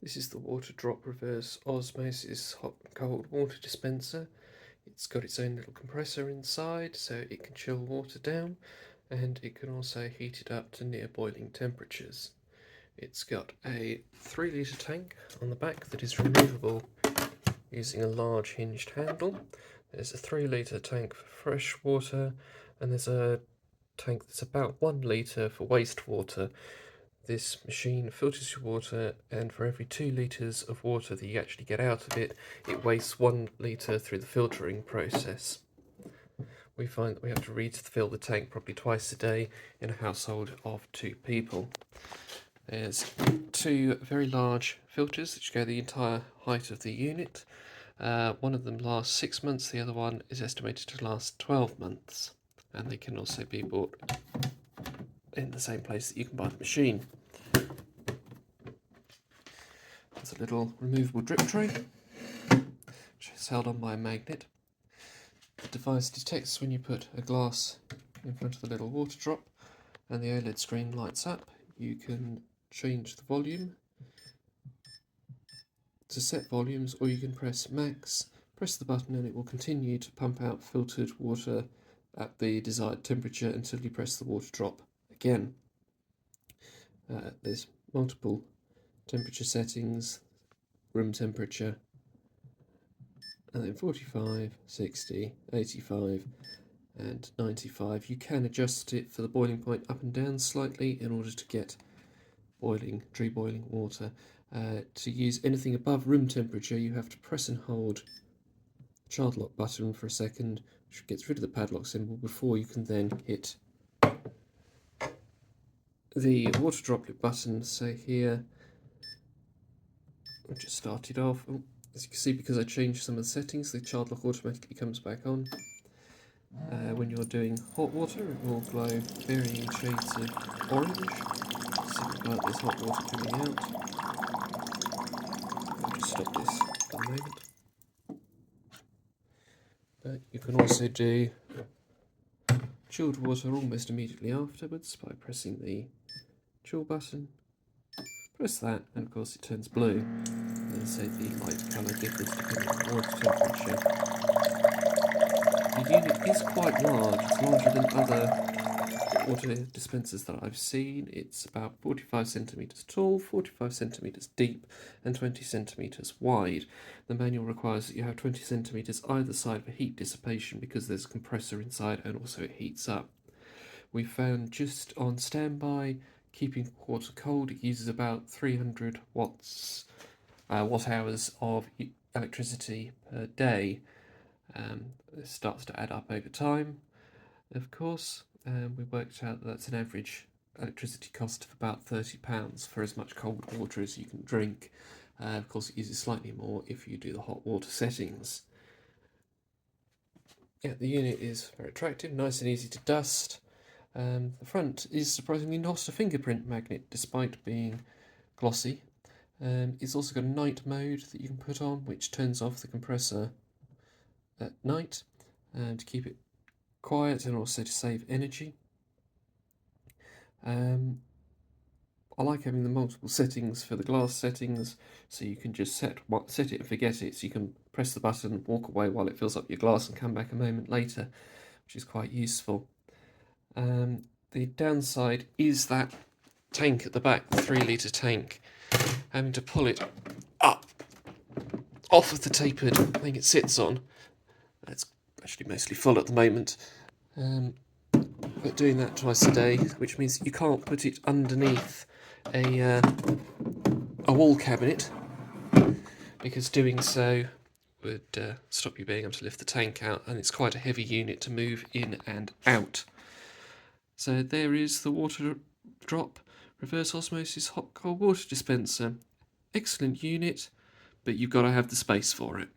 This is the Waterdrop reverse osmosis hot and cold water dispenser. It's got its own little compressor inside so it can chill water down, and it can also heat it up to near boiling temperatures. It's got a 3 litre tank on the back that is removable using a large hinged handle. There's a 3 litre tank for fresh water, and there's a tank that's about 1 litre for wastewater. This machine filters your water, and for every 2 litres of water that you actually get out of it, it wastes 1 litre through the filtering process. We find that we have to refill the tank probably twice a day in a household of 2 people. There's 2 very large filters that go the entire height of the unit. One of them lasts 6 months, the other one is estimated to last 12 months, and they can also be bought in the same place that you can buy the machine. There's a little removable drip tray, which is held on by a magnet. The device detects when you put a glass in front of the little water drop, and the OLED screen lights up. You can change the volume to set volumes, or you can press max, press the button, and it will continue to pump out filtered water at the desired temperature until you press the water drop again. There's multiple temperature settings, room temperature, and then 45, 60, 85 and 95. You can adjust it for the boiling point up and down slightly in order to get true boiling water. To use anything above room temperature, you have to press and hold the child lock button for a second, which gets rid of the padlock symbol, before you can then hit the water droplet button. So here, I just started off. As you can see, because I changed some of the settings, the child lock automatically comes back on. When you're doing hot water, it will glow varying shades of orange. Something like there's hot water coming out. I'll just stop this for the moment. But you can also do chilled water almost immediately afterwards by pressing the chill button. Press that, and of course it turns blue. And so the light colour differs depending on the water temperature. The unit is quite large. It's larger than other water dispensers that I've seen. It's about 45 centimetres tall, 45 centimetres deep, and 20 centimetres wide. The manual requires that you have 20 centimetres either side for heat dissipation because there's a compressor inside and also it heats up. We found just on standby, keeping water cold, it uses about 300 watt hours of electricity per day. This starts to add up over time, of course. We worked out that that's an average electricity cost of about £30 for as much cold water as you can drink. Of course, it uses slightly more if you do the hot water settings. Yeah, the unit is very attractive, nice and easy to dust. The front is surprisingly not a fingerprint magnet, despite being glossy. It's also got a night mode that you can put on, which turns off the compressor at night to keep it quiet and also to save energy. I like having the multiple settings for the glass settings, so you can just set it and forget it, so you can press the button, walk away while it fills up your glass and come back a moment later, which is quite useful. The downside is that tank at the back, the 3 litre tank, having to pull it up off of the tapered thing it sits on. It's actually mostly full at the moment, but doing that twice a day, which means you can't put it underneath a wall cabinet, because doing so would stop you being able to lift the tank out, and it's quite a heavy unit to move in and out. So there is the Waterdrop reverse osmosis hot cold water dispenser. Excellent unit, but you've got to have the space for it.